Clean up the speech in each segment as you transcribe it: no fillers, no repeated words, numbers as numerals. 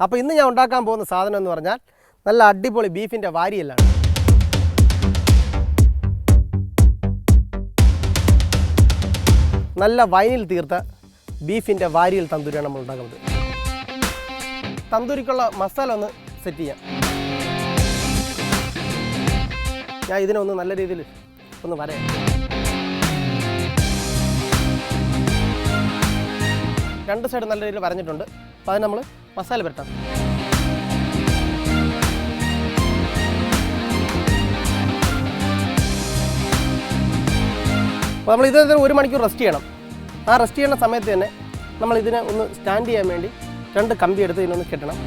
അപ്പോൾ ഇന്ന് ഞാൻ ഉണ്ടാക്കാൻ പോകുന്ന സാധനം എന്ന് പറഞ്ഞാൽ നല്ല അടിപൊളി ബീഫിൻ്റെ വാരിയല്ലാണ്. നല്ല വൈനിൽ തീർത്ത ബീഫിൻ്റെ വാരിയൽ തന്തൂരിയാണ് നമ്മൾ ഉണ്ടാക്കുന്നത്. തന്തൂരിക്കുള്ള മസാല ഒന്ന് സെറ്റ് ചെയ്യാം. ഞാൻ ഇതിനൊന്ന് നല്ല രീതിയിൽ ഒന്ന് വരയാം. രണ്ട് സൈഡ് നല്ല രീതിയിൽ വരഞ്ഞിട്ടുണ്ട്. അപ്പോൾ അതിന് നമ്മൾ മസാല പുരട്ടാം. അപ്പോൾ നമ്മൾ ഇതിന് 1 മണിക്കൂർ റെസ്റ്റ് ചെയ്യണം. ആ റെസ്റ്റ് ചെയ്യുന്ന സമയത്ത് തന്നെ നമ്മൾ ഇതിനെ ഒന്ന് സ്റ്റാൻഡ് ചെയ്യാൻ വേണ്ടി 2 കമ്പി എടുത്ത് ഇതിനൊന്ന് കെട്ടണം.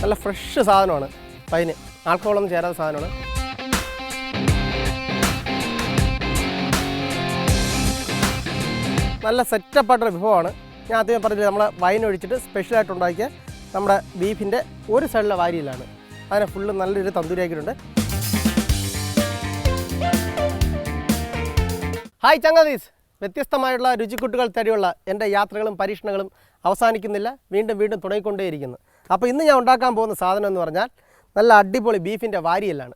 നല്ല ഫ്രഷ് സാധനമാണ്. അപ്പം അതിന് ആൽക്കഹോളൊന്നും ചേരാത്ത സാധനമാണ്. നല്ല സെറ്റപ്പായിട്ടൊരു വിഭവമാണ്. ഞാൻ ആദ്യം പറഞ്ഞില്ല, നമ്മളെ വൈൻ ഒഴിച്ചിട്ട് സ്പെഷ്യലായിട്ട് ഉണ്ടാക്കിയ നമ്മുടെ ബീഫിൻ്റെ ഒരു സൈഡിലെ വാരിയിലാണ്. അതിനെ ഫുള്ള് നല്ലൊരു തന്തൂരിയാക്കിയിട്ടുണ്ട്. ഹായ് ചങ്ങാതീസ്, വ്യത്യസ്തമായുള്ള രുചിക്കുട്ടുകൾ തേടിയുള്ള എൻ്റെ യാത്രകളും പരീക്ഷണങ്ങളും അവസാനിക്കുന്നില്ല, വീണ്ടും വീണ്ടും തുടങ്ങിക്കൊണ്ടേയിരിക്കുന്നു. അപ്പോൾ ഇന്ന് ഞാൻ ഉണ്ടാക്കാൻ പോകുന്ന സാധനം എന്ന് പറഞ്ഞാൽ നല്ല അടിപൊളി ബീഫിൻ്റെ വാരിയല്ലാണ്.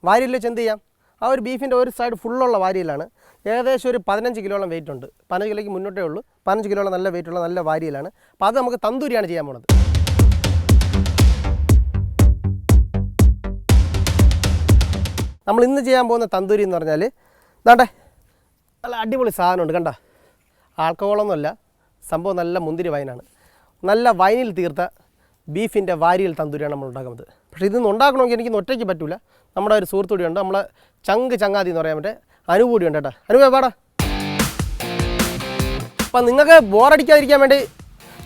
വാരിയൽ വെച്ച് എന്ത് ചെയ്യാം? ആ ഒരു ബീഫിൻ്റെ ഒരു സൈഡ് ഫുള്ളുള്ള വാരിയലാണ്. ഏകദേശം ഒരു 15 കിലോളം വെയിറ്റ് ഉണ്ട്. 15 കിലോയ്ക്ക് മുന്നോട്ടേ ഉള്ളൂ. 15 കിലോളം നല്ല വെയിറ്റുള്ള നല്ല വാരിയലാണ്. അപ്പോൾ അത് നമുക്ക് തന്തൂരിയാണ് ചെയ്യാൻ പോകുന്നത്. നമ്മൾ ഇന്ന് ചെയ്യാൻ പോകുന്ന തന്തൂരി എന്ന് പറഞ്ഞാൽ ദാണ്ടെ നല്ല അടിപൊളി സാധനമുണ്ട്. കണ്ട, ആൽക്കഹോളൊന്നുമല്ല, സംഭവം നല്ല മുന്തിരി വൈനാണ്. നല്ല വൈനിൽ തീർത്ത ബീഫിൻ്റെ വാരിയൽ തന്തൂരിയാണ് നമ്മൾ ഉണ്ടാക്കുന്നത്. പക്ഷേ ഇതൊന്നും ഉണ്ടാക്കണമെങ്കിൽ എനിക്ക് ഒറ്റയ്ക്ക് പറ്റില്ല. നമ്മുടെ ഒരു സുഹൃത്തുകൂടിയുണ്ട്, നമ്മളെ ചങ്ങാതി എന്ന് പറയാൻ പറ്റേ അനുകൂടി ഉണ്ട് കേട്ടോ. അനുഭവ പാടാ. അപ്പം നിങ്ങൾക്ക് ബോറടിക്കാതിരിക്കാൻ വേണ്ടി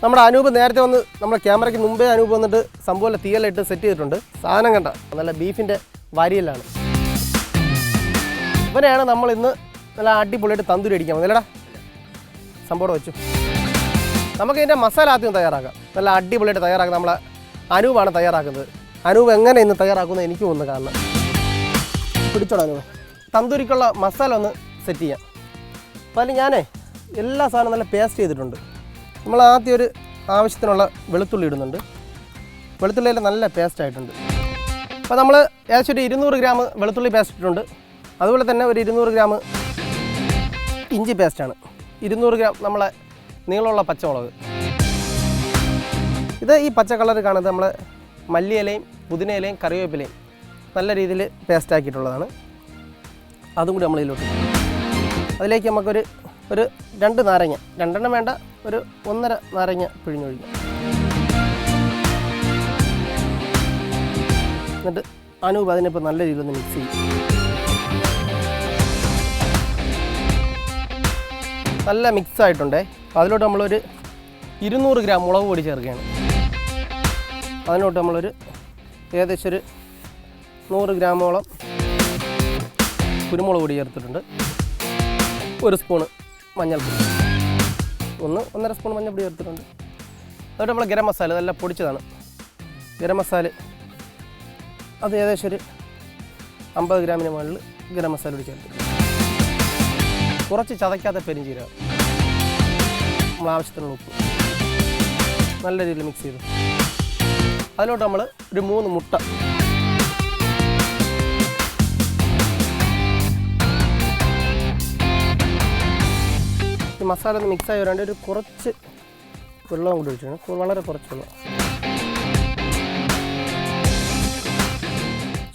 നമ്മുടെ അനൂപ് നേരത്തെ വന്ന് നമ്മുടെ ക്യാമറയ്ക്ക് മുമ്പേ അനൂപ് വന്നിട്ട് സംഭവം തീയലിട്ട് സെറ്റ് ചെയ്തിട്ടുണ്ട്. സാധനം കണ്ട നല്ല ബീഫിൻ്റെ വാരിയലാണ്. ഇവനെയാണ് നമ്മൾ ഇന്ന് നല്ല അടിപൊളിയായിട്ട് തന്തൂരി അടിക്കാൻ പോകുന്നത്. അല്ലേടാ, സംഭവം വെച്ചു. നമുക്കിതിൻ്റെ മസാല ആദ്യം തയ്യാറാക്കാം. നല്ല അടിപൊളിയായിട്ട് തയ്യാറാക്കാം. നമ്മളെ അനൂപാണ് തയ്യാറാക്കുന്നത്. അനൂപ് എങ്ങനെ ഇന്ന് തയ്യാറാക്കുന്നത് എനിക്ക് ഒന്ന് കാണണം. പിടിച്ചോടാ അനൂപ്. തന്തൂരിക്കുള്ള മസാല ഒന്ന് സെറ്റ് ചെയ്യാം. അപ്പോൾ അതിൽ ഞാനേ എല്ലാ സാധനവും നല്ല പേസ്റ്റ് ചെയ്തിട്ടുണ്ട്. നമ്മൾ ആദ്യം ഒരു ആവശ്യത്തിനുള്ള വെളുത്തുള്ളി ഇടുന്നുണ്ട്. വെളുത്തുള്ളിയിൽ നല്ല പേസ്റ്റ് ആയിട്ടുണ്ട്. അപ്പോൾ നമ്മൾ ഏകദേശം ഒരു 200 ഗ്രാം വെളുത്തുള്ളി പേസ്റ്റ് ഇട്ടിട്ടുണ്ട്. അതുപോലെ തന്നെ ഒരു 200 ഗ്രാം ഇഞ്ചി പേസ്റ്റാണ്. 200 ഗ്രാം നമ്മളെ നീളമുള്ള പച്ചമുളക്. ഇത് ഈ പച്ച കളർ കാണുന്നത് നമ്മൾ മല്ലിയിലയും പുതിനയിലയും കറിവേപ്പിലയും നല്ല രീതിയിൽ പേസ്റ്റ് ആക്കിയിട്ടുള്ളതാണ്. അതും കൂടി നമ്മൾ ഇതിലോട്ട്. അതിലേക്ക് നമുക്കൊരു 2 നാരങ്ങ, 2 വേണ്ട, ഒരു 1.5 നാരങ്ങ പിഴിഞ്ഞൊഴിക്കാം. എന്നിട്ട് അനൂപ് അതിനിപ്പോൾ നല്ല രീതിയിൽ ഒന്ന് മിക്സ് ചെയ്യും. നല്ല മിക്സ് ആയിട്ടുണ്ടേ. അപ്പോൾ അതിലോട്ട് നമ്മളൊരു 200 ഗ്രാം മുളക് പൊടി ചേർക്കുകയാണ്. അതിനോട്ട് നമ്മളൊരു ഏകദേശം ഒരു 100 ഗ്രാമോളം കുരുമുളക് പൊടി ചേർത്തിട്ടുണ്ട്. 1 സ്പൂണ് മഞ്ഞൾപ്പൊടി, 1.5 സ്പൂൺ മഞ്ഞൾപ്പൊടി ചേർത്തിട്ടുണ്ട്. അതുകൊണ്ട് നമ്മൾ ഗരം മസാല നല്ല പൊടിച്ചതാണ്. ഗരം മസാല അത് ഏകദേശം ഒരു 50 ഗ്രാമിന് മുകളിൽ ഗരം മസാല പൊടി ചേർത്തിട്ടുണ്ട്. കുറച്ച് ചതയ്ക്കാത്ത പെരിഞ്ചീരകം, നമ്മൾ ആവശ്യത്തിനുള്ള ഉപ്പ് നല്ല രീതിയിൽ മിക്സ് ചെയ്തു. അതിലോട്ട് നമ്മൾ ഒരു 3 മുട്ട, ഈ മസാല ഒന്ന് മിക്സായി വരാണ്ട് ഒരു കുറച്ച് വെള്ളം കൂടി ഒഴിച്ചിട്ടുണ്ട്. വളരെ കുറച്ച് വെള്ളം.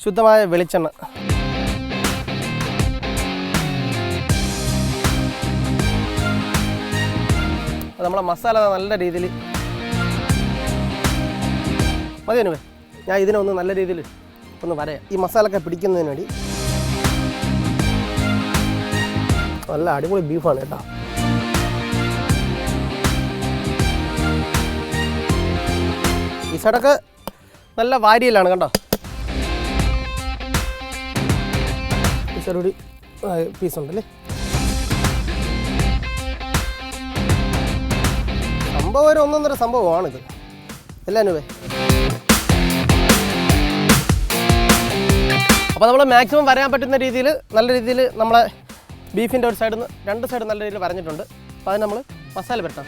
ശുദ്ധമായ വെളിച്ചെണ്ണ. നമ്മളെ മസാല നല്ല രീതിയിൽ മതി അനുവേ. ഞാൻ ഇതിനൊന്ന് നല്ല രീതിയിൽ ഒന്ന് വരയാം. ഈ മസാലയൊക്കെ പിടിക്കുന്നതിന് വേണ്ടി. നല്ല അടിപൊളി ബീഫാണ് കേട്ടോ. ഈ സൈഡൊക്കെ നല്ല വാരിയലാണ് കണ്ടോ. ഈ സൈഡ് കൂടി പീസുണ്ടല്ലേ. സംഭവം ഒരു 1.5 സംഭവമാണിത്. അല്ലേ അനുവേ? അപ്പോൾ നമ്മൾ മാക്സിമം വരാൻ പറ്റുന്ന രീതിയിൽ നല്ല രീതിയിൽ നമ്മളെ ബീഫിൻ്റെ ഒരു സൈഡിൽ നിന്ന് 2 സൈഡ് നല്ല രീതിയിൽ വരഞ്ഞിട്ടുണ്ട്. അപ്പോൾ അത് നമ്മൾ മസാല പുരട്ടാം.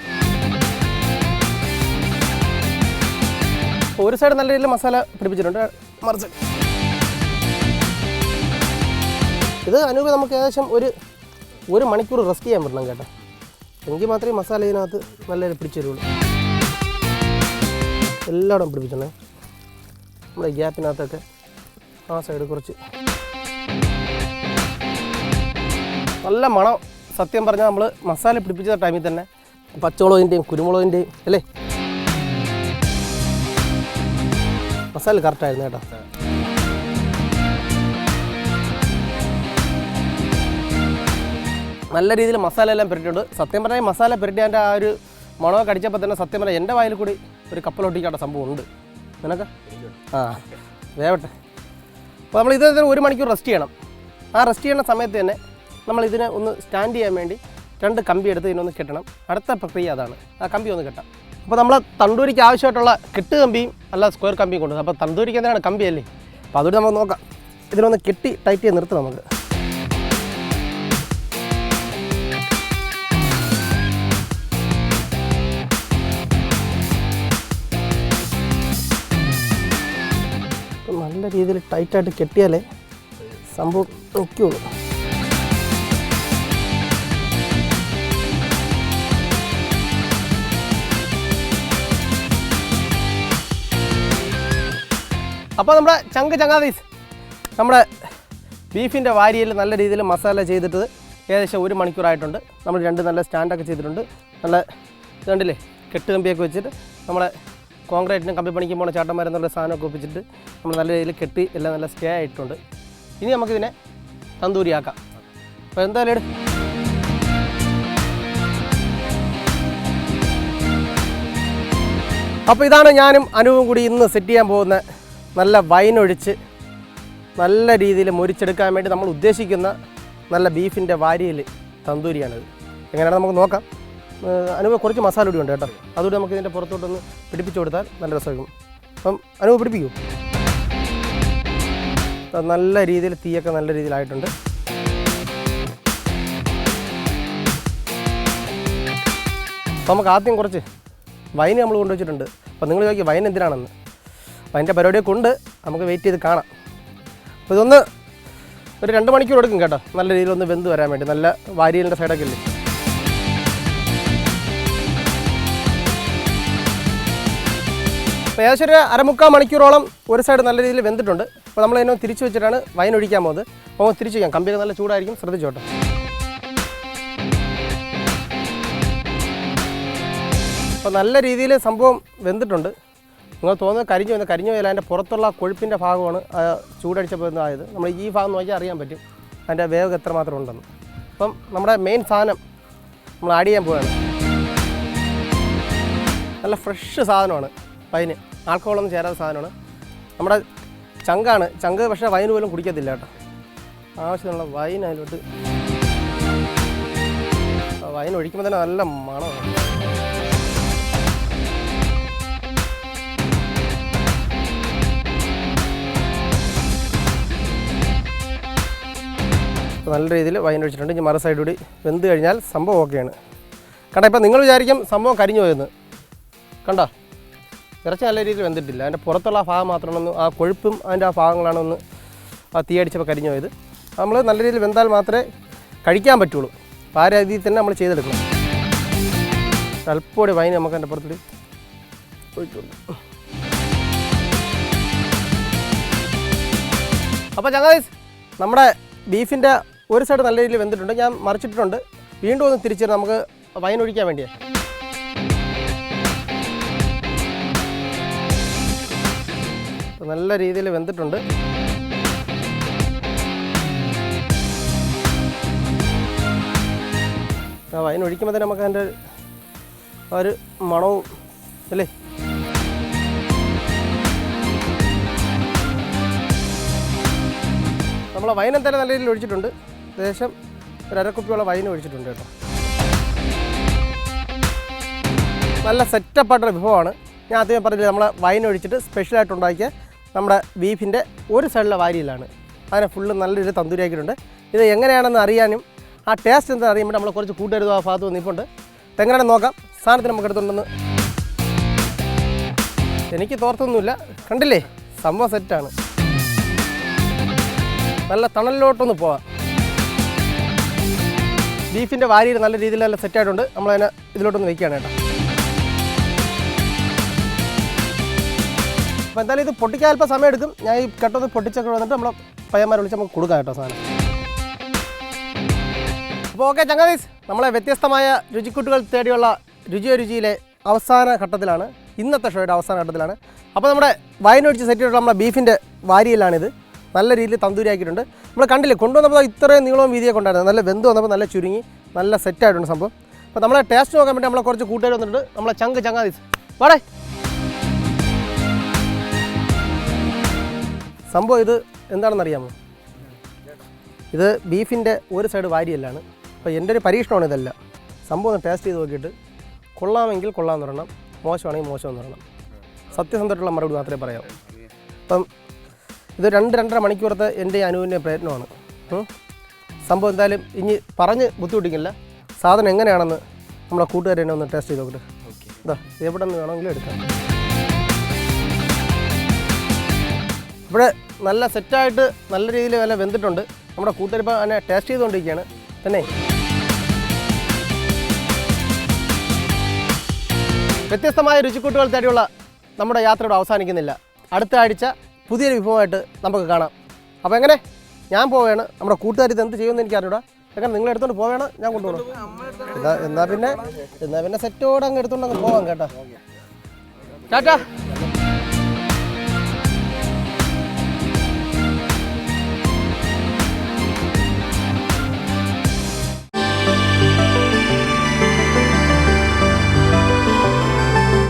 ഒരു സൈഡ് നല്ല രീതിയിൽ മസാല പിടിപ്പിച്ചിട്ടുണ്ട്. മറിച്ച് ഇത് അനൂപ് നമുക്ക് ഏകദേശം ഒരു മണിക്കൂർ റെസ്റ്റ് ചെയ്യാൻ പറ്റണം കേട്ടോ. എങ്കിൽ മാത്രമേ മസാല ഇതിനകത്ത് നല്ല രീതിയിൽ പിടിച്ചു തരുള്ളൂ. എല്ലായിടും പിടിപ്പിച്ചോണേ. നമ്മുടെ ഗ്യാപ്പിനകത്തൊക്കെ ആ സൈഡ് കുറച്ച് നല്ല മണം. സത്യം പറഞ്ഞാൽ നമ്മൾ മസാല പിടിപ്പിച്ച ടൈമിൽ തന്നെ പച്ചമുളകിൻ്റെയും കുരുമുളകിൻ്റെയും അല്ലേ മസാല കറക്റ്റായിരുന്നു കേട്ടോ. നല്ല രീതിയിൽ മസാല എല്ലാം പുരട്ടിയുണ്ട്. സത്യം പറഞ്ഞാൽ മസാല പുരട്ടിയതിൻ്റെ ആ ഒരു മണമൊക്കെ അടിച്ചപ്പോൾ തന്നെ സത്യം പറഞ്ഞാൽ എൻ്റെ വായിൽ കൂടി ഒരു കപ്പലൊട്ടിക്കാത്ത സംഭവം ഉണ്ട്. നിനക്ക് വേവട്ടെ. അപ്പോൾ നമ്മൾ ഇത് 1 മണിക്കൂർ റെസ്റ്റ് ചെയ്യണം. ആ റെസ്റ്റ് ചെയ്യുന്ന സമയത്ത് തന്നെ നമ്മൾ ഇതിനെ ഒന്ന് സ്റ്റാൻഡ് ചെയ്യാൻ വേണ്ടി 2 കമ്പി എടുത്ത് ഇതിനൊന്ന് കെട്ടണം. അടുത്ത പ്രക്രിയ അതാണ്, ആ കമ്പി ഒന്ന് കെട്ടാം. അപ്പോൾ നമ്മൾ തണ്ടൂരിക്ക് ആവശ്യമായിട്ടുള്ള കെട്ട് കമ്പിയും അല്ല സ്ക്വയർ കമ്പിയും കൊണ്ടുവരും. അപ്പോൾ തണ്ടൂരിക്ക് എന്താണ് കമ്പിയല്ലേ, അപ്പോൾ അതുകൊണ്ട് നമുക്ക് നോക്കാം. ഇതിനൊന്ന് കെട്ടി ടൈറ്റ് ചെയ്ത് നിർത്താം നമുക്ക്. നല്ല രീതിയിൽ ടൈറ്റായിട്ട് കെട്ടിയാലേ സംഭവം നിൽക്കുകയുള്ളൂ. അപ്പോൾ നമ്മുടെ ചങ്ങാതീസ് നമ്മുടെ ബീഫിൻ്റെ വാരിയിൽ നല്ല രീതിയിൽ മസാല ചെയ്തിട്ട് ഏകദേശം 1 മണിക്കൂറായിട്ടുണ്ട്. നമ്മൾ 2 നല്ല സ്റ്റാൻഡൊക്കെ ചെയ്തിട്ടുണ്ട്. നല്ല ഇതുണ്ടല്ലേ കെട്ട് കമ്പിയൊക്കെ വെച്ചിട്ട് നമ്മളെ കോൺക്രീറ്റിനും കമ്പി പണിക്കും പോണ ചാട്ടന്മാരെന്നുള്ള സാധനമൊക്കെ ഒപ്പിച്ചിട്ട് നമ്മൾ നല്ല രീതിയിൽ കെട്ടി എല്ലാം നല്ല സ്റ്റേ ആയിട്ടുണ്ട്. ഇനി നമുക്കിതിനെ തന്തൂരിയാക്കാം. അപ്പോൾ എന്തായാലും അപ്പോൾ ഇതാണ് ഞാനും അനുവും കൂടി ഇന്ന് സെറ്റ് ചെയ്യാൻ പോകുന്ന നല്ല വൈനൊഴിച്ച് നല്ല രീതിയിൽ മുരിച്ചെടുക്കാൻ വേണ്ടി നമ്മൾ ഉദ്ദേശിക്കുന്ന നല്ല ബീഫിൻ്റെ വാരിയിൽ തന്തൂരിയാണിത്. എങ്ങനെയാണ് നമുക്ക് നോക്കാം. അനുവ കുറച്ച് മസാല കൂടി ഉണ്ട് കേട്ടോ, അതുകൊണ്ട് നമുക്ക് ഇതിൻ്റെ പുറത്തോട്ടൊന്ന് പിടിപ്പിച്ച് കൊടുത്താൽ നല്ല രസമായിരിക്കും. അപ്പം അനുവ പിടിപ്പിക്കൂ. നല്ല രീതിയിൽ തീയൊക്കെ നല്ല രീതിയിലായിട്ടുണ്ട്. അപ്പോൾ നമുക്ക് ആദ്യം കുറച്ച് വൈൻ നമ്മൾ കൊണ്ടുവച്ചിട്ടുണ്ട്. അപ്പോൾ നിങ്ങൾ ചോദിക്കും വൈൻ എന്തിനാണെന്ന്. അപ്പോൾ അതിൻ്റെ പരിപാടിയൊക്കെ ഉണ്ട്, നമുക്ക് വെയിറ്റ് ചെയ്ത് കാണാം. അപ്പോൾ ഇതൊന്ന് ഒരു 2 മണിക്കൂർ എടുക്കും കേട്ടോ, നല്ല രീതിയിലൊന്ന് വെന്ത് വരാൻ വേണ്ടി. നല്ല വാരിയലിൻ്റെ സൈഡൊക്കെ ഇല്ലേ. അപ്പോൾ ഏകദേശം ഒരു 1/4 മണിക്കൂറോളം ഒരു സൈഡ് നല്ല രീതിയിൽ വെന്തിട്ടുണ്ട്. അപ്പോൾ നമ്മൾ അതിനെ തിരിച്ച് വെച്ചിട്ടാണ് വൈൻ ഒഴിക്കാൻ പോകുന്നത്. അപ്പോൾ തിരിച്ച് വയ്ക്കാം, കമ്പിയൊക്കെ നല്ല ചൂടായിരിക്കും, ശ്രദ്ധിച്ചോട്ടെ. അപ്പോൾ നല്ല രീതിയിൽ സംഭവം വെന്തിട്ടുണ്ട്. നിങ്ങൾ തോന്നുന്നത് കരിഞ്ഞു പോയാൽ അതിൻ്റെ പുറത്തുള്ള കൊഴുപ്പിൻ്റെ ഭാഗമാണ് ചൂടടിച്ചപ്പോൾ ആയത്. നമ്മൾ ഈ ഭാഗം നോക്കിയാൽ അറിയാൻ പറ്റും അതിൻ്റെ വേഗം എത്രമാത്രം ഉണ്ടെന്ന്. അപ്പം നമ്മുടെ മെയിൻ സാധനം നമ്മൾ ആഡ് ചെയ്യാൻ പോവുകയാണ്. നല്ല ഫ്രഷ് സാധനമാണ് വൈന്, ആൽക്കഹോളൊന്നും ചേരാത്ത സാധനമാണ്. നമ്മുടെ ചങ്കാണ്, ചങ്ക് പക്ഷേ വൈന് പോലും കുടിക്കത്തില്ല കേട്ടോ. ആവശ്യമുള്ള വൈൻ അതിലോട്ട് വൈൻ ഒഴിക്കുമ്പോൾ തന്നെ നല്ല മണമാണ്. നല്ല രീതിയിൽ വൈൻ ഒഴിച്ചിട്ടുണ്ട്. ഇനി മറു സൈഡ് കൂടി വെന്ത് കഴിഞ്ഞാൽ സംഭവം ഓക്കെയാണ്. കണ്ടോ, ഇപ്പം നിങ്ങൾ വിചാരിക്കും സംഭവം കരിഞ്ഞു പോയെന്ന്. കണ്ടോ, ഇറച്ചി നല്ല രീതിയിൽ വെന്തിട്ടില്ല. അതിൻ്റെ പുറത്തുള്ള ആ ഭാഗം മാത്രമാണ്, ആ കൊഴുപ്പും അതിൻ്റെ ആ ഭാഗങ്ങളാണ് ഒന്ന് ആ തീയടിച്ചപ്പോൾ കരിഞ്ഞു പോയത്. നമ്മൾ നല്ല രീതിയിൽ വെന്താൽ മാത്രമേ കഴിക്കാൻ പറ്റുള്ളൂ. അപ്പോൾ ആ രീതിയിൽ തന്നെ നമ്മൾ ചെയ്തെടുക്കണം. അല്പോടെ വൈൻ നമുക്ക് അതിൻ്റെ പുറത്തുകൂടി ഒഴിച്ചുള്ളൂ. അപ്പോൾ ചങ്ങാതീസ് നമ്മുടെ ബീഫിൻ്റെ ഒരു സൈഡ് നല്ല രീതിയിൽ വെന്തിട്ടുണ്ട്. ഞാൻ മറിച്ചിട്ടുണ്ട്. വീണ്ടും ഒന്ന് തിരിച്ചിട്ട് നമുക്ക് വൈൻ ഒഴിക്കാൻ വേണ്ടിയാണ്. നല്ല രീതിയിൽ വെന്തിട്ടുണ്ട്. വൈൻ ഒഴിക്കുമ്പോൾ തന്നെ നമുക്ക് അതിൻ്റെ ഒരു മണവും അല്ലേ. നമ്മൾ വൈൻ എന്തായാലും നല്ല രീതിയിൽ ഒഴിച്ചിട്ടുണ്ട്. ഏകദേശം ഒരു 1/2 കുപ്പിയോളം വൈൻ ഒഴിച്ചിട്ടുണ്ട് കേട്ടോ. നല്ല സെറ്റപ്പായിട്ടൊരു വിഭവമാണ്. ഞാൻ ആദ്യം പറഞ്ഞില്ല നമ്മളെ വൈൻ ഒഴിച്ചിട്ട് സ്പെഷ്യലായിട്ട് ഉണ്ടാക്കിയ നമ്മുടെ ബീഫിൻ്റെ ഒരു സൈഡിലെ വാരിയിലാണ്. അതിനെ ഫുള്ള് നല്ല രീതിയിൽ തന്തൂരിയാക്കിയിട്ടുണ്ട്. ഇത് എങ്ങനെയാണെന്ന് അറിയാനും ആ ടേസ്റ്റ് എന്താ അറിയുമ്പോൾ നമ്മൾ കുറച്ച് കൂട്ടുകരുത് ആ ഭാഗത്ത് നിൽപ്പുണ്ട്. എങ്ങനെയാണെന്ന് നോക്കാം. സാധനത്തിന് നമുക്ക് എടുത്തുണ്ടെന്ന് എനിക്ക് തോർത്തൊന്നുമില്ല. കണ്ടില്ലേ, സംഭവം സെറ്റാണ്. നല്ല തണലിലോട്ടൊന്ന് പോവാം. ബീഫിൻ്റെ വാരിയിൽ നല്ല രീതിയിൽ നല്ല സെറ്റായിട്ടുണ്ട്. നമ്മളതിനെ ഇതിലോട്ടൊന്ന് വയ്ക്കുകയാണ് കേട്ടോ. അപ്പോൾ എന്തായാലും ഇത് പൊട്ടിക്കാൻ അല്പം സമയം എടുക്കും. ഞാൻ ഈ കട്ടൊന്ന് പൊട്ടിച്ചൊക്കെ വന്നിട്ട് നമ്മളെ പയ്യന്മാരെ വിളിച്ച് നമുക്ക് കൊടുക്കാം കേട്ടോ സാധനം. അപ്പോൾ ഓക്കെ ചങ്ങാതീസ്, നമ്മളെ വ്യത്യസ്തമായ രുചിക്കൂട്ടുകൾ തേടിയുള്ള രുചിയോ രുചിയിലെ അവസാന ഘട്ടത്തിലാണ്, ഇന്നത്തെ ഷോയുടെ അവസാന ഘട്ടത്തിലാണ്. അപ്പോൾ നമ്മുടെ വൈനൊഴിച്ച് സെറ്റ് ചെയ്തിട്ടുള്ള നമ്മുടെ ബീഫിൻ്റെ വാരിയിലാണിത്. നല്ല രീതിയിൽ തന്തൂരിയാക്കിയിട്ടുണ്ട്. നമ്മൾ കണ്ടില്ലേ, കൊണ്ടുവന്നപ്പോൾ ഇത്രയും നീളവും വീതിയൊക്കെ കൊണ്ടായിരുന്നു. നല്ല വെന്ത് വന്നപ്പോൾ നല്ല ചുരുങ്ങി നല്ല സെറ്റായിട്ടുണ്ട് സംഭവം. അപ്പോൾ നമ്മളെ ടേസ്റ്റ് നോക്കാൻ വേണ്ടി നമ്മളെ കുറച്ച് കൂട്ടുകാർ വന്നിട്ടുണ്ട്. നമ്മളെ ചങ്ങാതീസ് വാടേ. സംഭവം ഇത് എന്താണെന്ന് അറിയാമോ? ഇത് ബീഫിൻ്റെ ഒരു സൈഡ് വാരിയല്ലാണ്. അപ്പോൾ എൻ്റെ ഒരു പരീക്ഷണമാണ് ഇതല്ല. സംഭവം ഒന്ന് ടേസ്റ്റ് ചെയ്ത് നോക്കിയിട്ട് കൊള്ളാമെങ്കിൽ കൊള്ളാമെന്ന് പറയണം, മോശമാണെങ്കിൽ മോശമെന്ന് പറയണം. സത്യസന്ധമായിട്ടുള്ള മറുപടി മാത്രമേ പറയാവൂ. അപ്പം ഇത് 2-2.5 മണിക്കൂറത്തെ എൻ്റെ അനുവിൻ്റെ പ്രയത്നമാണ്. സംഭവം എന്തായാലും ഇനി പറഞ്ഞ് ബുദ്ധിമുട്ടിക്കില്ല. സാധനം എങ്ങനെയാണെന്ന് നമ്മളെ കൂട്ടുകാർ തന്നെ ഒന്ന് ടേസ്റ്റ് ചെയ്ത് നോക്കിയിട്ട് ഇതാ എവിടെ നിന്ന് വേണമെങ്കിലും എടുക്കാം. ഇവിടെ നല്ല സെറ്റായിട്ട് നല്ല രീതിയിൽ നല്ല വെന്തിട്ടുണ്ട്. നമ്മുടെ കൂട്ടുകാരിപ്പോൾ അതിനെ ടേസ്റ്റ് ചെയ്തുകൊണ്ടിരിക്കുകയാണ് തന്നെ. വ്യത്യസ്തമായ രുചിക്കൂട്ടുകൾ തേടിയുള്ള നമ്മുടെ യാത്രയോട് അവസാനിക്കുന്നില്ല. അടുത്ത ആഴ്ച പുതിയൊരു വിഭവമായിട്ട് നമുക്ക് കാണാം. അപ്പോൾ എങ്ങനെ ഞാൻ പോവുകയാണ്. നമ്മുടെ കൂട്ടുകാർ ഇത് എന്ത് ചെയ്യുമെന്ന് എനിക്ക് അറിഞ്ഞൂടാ. എങ്ങനെ നിങ്ങൾ എടുത്തുകൊണ്ട് പോവുകയാണ്, ഞാൻ കൊണ്ടുപോകണം. എന്നാൽ പിന്നെ സെറ്റോടെ അങ്ങ് എടുത്തുകൊണ്ട് അങ്ങ് പോവാം കേട്ടോ. ടാറ്റാ.